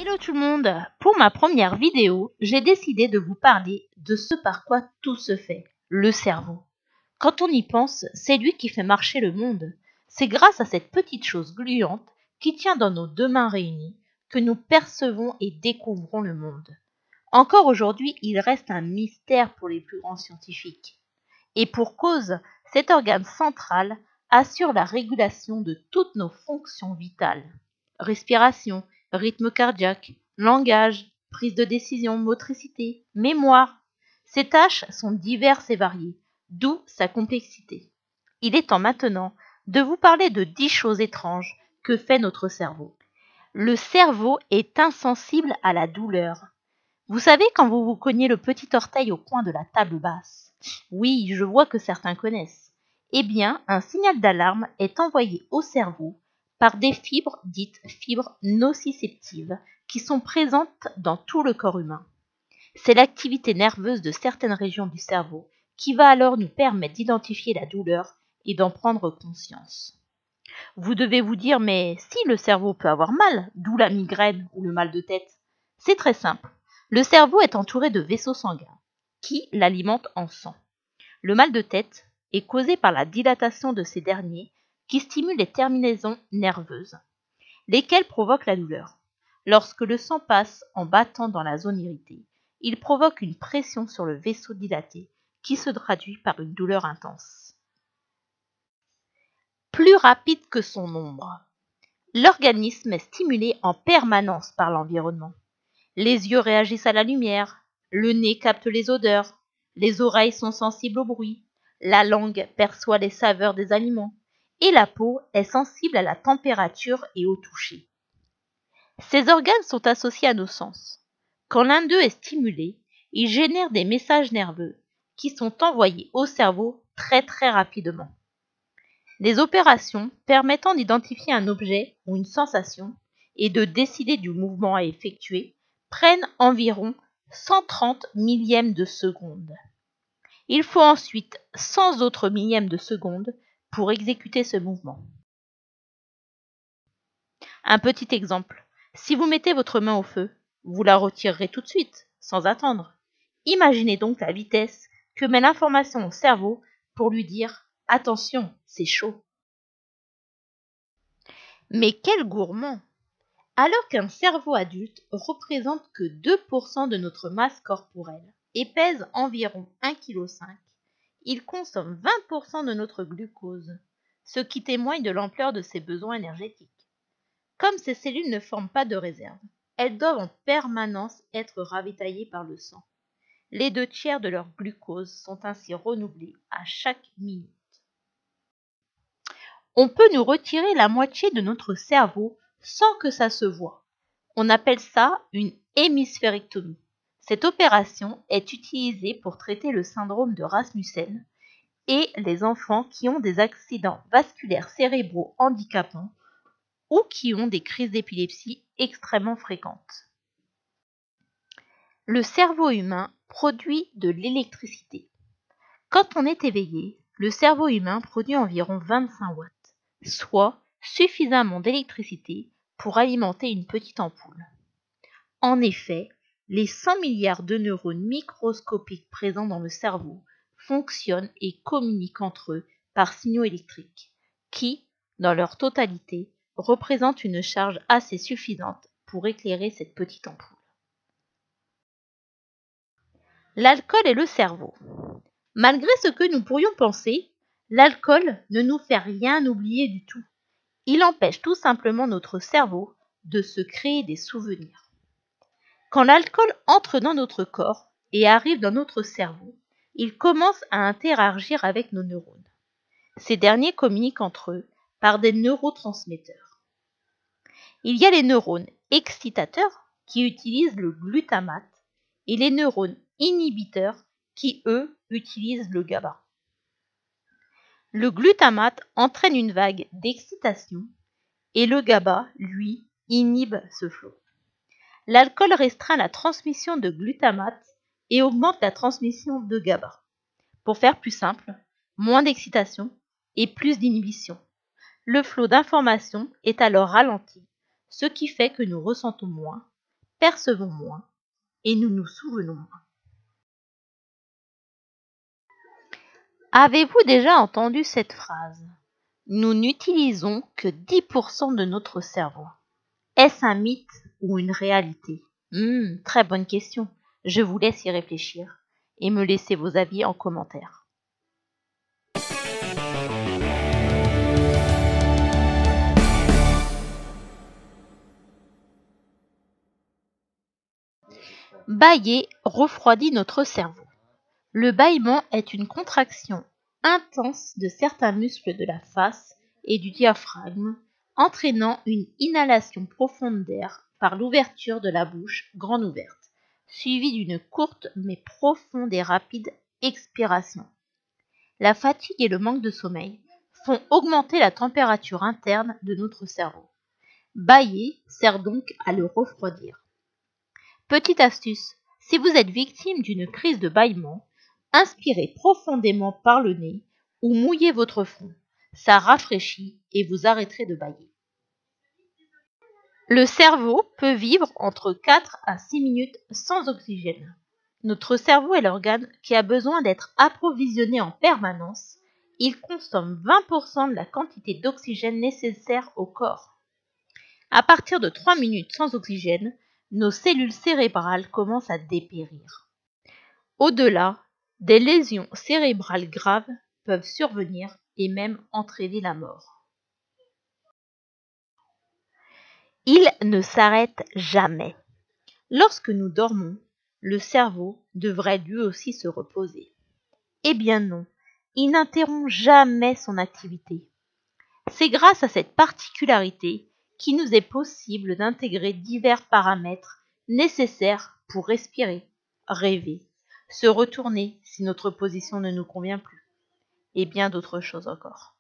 Hello tout le monde! Pour ma première vidéo, j'ai décidé de vous parler de ce par quoi tout se fait, le cerveau. Quand on y pense, c'est lui qui fait marcher le monde. C'est grâce à cette petite chose gluante qui tient dans nos deux mains réunies que nous percevons et découvrons le monde. Encore aujourd'hui, il reste un mystère pour les plus grands scientifiques. Et pour cause, cet organe central assure la régulation de toutes nos fonctions vitales. Respiration, rythme cardiaque, langage, prise de décision, motricité, mémoire. Ces tâches sont diverses et variées, d'où sa complexité. Il est temps maintenant de vous parler de 10 choses étranges que fait notre cerveau. Le cerveau est insensible à la douleur. Vous savez quand vous vous cognez le petit orteil au coin de la table basse? Oui, je vois que certains connaissent. Eh bien, un signal d'alarme est envoyé au cerveau par des fibres dites fibres nociceptives qui sont présentes dans tout le corps humain. C'est l'activité nerveuse de certaines régions du cerveau qui va alors nous permettre d'identifier la douleur et d'en prendre conscience. Vous devez vous dire, mais si le cerveau peut avoir mal, d'où la migraine ou le mal de tête? C'est très simple. Le cerveau est entouré de vaisseaux sanguins qui l'alimentent en sang. Le mal de tête est causé par la dilatation de ces derniers qui stimulent les terminaisons nerveuses, lesquelles provoquent la douleur. Lorsque le sang passe en battant dans la zone irritée, il provoque une pression sur le vaisseau dilaté qui se traduit par une douleur intense. Plus rapide que son ombre. L'organisme est stimulé en permanence par l'environnement. Les yeux réagissent à la lumière, le nez capte les odeurs, les oreilles sont sensibles au bruit, la langue perçoit les saveurs des aliments et la peau est sensible à la température et au toucher. Ces organes sont associés à nos sens. Quand l'un d'eux est stimulé, il génère des messages nerveux qui sont envoyés au cerveau très rapidement. Les opérations permettant d'identifier un objet ou une sensation et de décider du mouvement à effectuer prennent environ 130 millièmes de seconde. Il faut ensuite 100 autres millièmes de seconde pour exécuter ce mouvement. Un petit exemple. Si vous mettez votre main au feu, vous la retirerez tout de suite, sans attendre. Imaginez donc la vitesse que met l'information au cerveau pour lui dire « Attention, c'est chaud ». Mais quel gourmand! Alors qu'un cerveau adulte représente que 2% de notre masse corporelle et pèse environ 1,5 kg, il consomme 20% de notre glucose, ce qui témoigne de l'ampleur de ses besoins énergétiques. Comme ces cellules ne forment pas de réserve, elles doivent en permanence être ravitaillées par le sang. Les 2/3 de leur glucose sont ainsi renouvelés à chaque minute. On peut nous retirer la moitié de notre cerveau sans que ça se voie. On appelle ça une hémisphérectomie. Cette opération est utilisée pour traiter le syndrome de Rasmussen et les enfants qui ont des accidents vasculaires cérébraux handicapants ou qui ont des crises d'épilepsie extrêmement fréquentes. Le cerveau humain produit de l'électricité. Quand on est éveillé, le cerveau humain produit environ 25 watts, soit suffisamment d'électricité pour alimenter une petite ampoule. En effet, les 100 milliards de neurones microscopiques présents dans le cerveau fonctionnent et communiquent entre eux par signaux électriques, qui, dans leur totalité, représentent une charge assez suffisante pour éclairer cette petite ampoule. L'alcool et le cerveau. Malgré ce que nous pourrions penser, l'alcool ne nous fait rien oublier du tout. Il empêche tout simplement notre cerveau de se créer des souvenirs. Quand l'alcool entre dans notre corps et arrive dans notre cerveau, il commence à interagir avec nos neurones. Ces derniers communiquent entre eux par des neurotransmetteurs. Il y a les neurones excitateurs qui utilisent le glutamate et les neurones inhibiteurs qui, eux, utilisent le GABA. Le glutamate entraîne une vague d'excitation et le GABA, lui, inhibe ce flot. L'alcool restreint la transmission de glutamate et augmente la transmission de GABA. Pour faire plus simple, moins d'excitation et plus d'inhibition. Le flot d'informations est alors ralenti, ce qui fait que nous ressentons moins, percevons moins et nous nous souvenons moins. Avez-vous déjà entendu cette phrase? Nous n'utilisons que 10% de notre cerveau. Est-ce un mythe ou une réalité? Très bonne question. Je vous laisse y réfléchir et me laisser vos avis en commentaire. Bâiller refroidit notre cerveau. Le bâillement est une contraction intense de certains muscles de la face et du diaphragme, entraînant une inhalation profonde d'air par l'ouverture de la bouche grande ouverte, suivie d'une courte mais profonde et rapide expiration. La fatigue et le manque de sommeil font augmenter la température interne de notre cerveau. Bâiller sert donc à le refroidir. Petite astuce, si vous êtes victime d'une crise de bâillement, inspirez profondément par le nez ou mouillez votre front. Ça rafraîchit et vous arrêterez de bâiller. Le cerveau peut vivre entre 4 à 6 minutes sans oxygène. Notre cerveau est l'organe qui a besoin d'être approvisionné en permanence. Il consomme 20% de la quantité d'oxygène nécessaire au corps. À partir de 3 minutes sans oxygène, nos cellules cérébrales commencent à dépérir. Au-delà, des lésions cérébrales graves peuvent survenir et même entraîner la mort. Il ne s'arrête jamais. Lorsque nous dormons, le cerveau devrait lui aussi se reposer. Eh bien non, il n'interrompt jamais son activité. C'est grâce à cette particularité qu'il nous est possible d'intégrer divers paramètres nécessaires pour respirer, rêver, se retourner si notre position ne nous convient plus, et bien d'autres choses encore.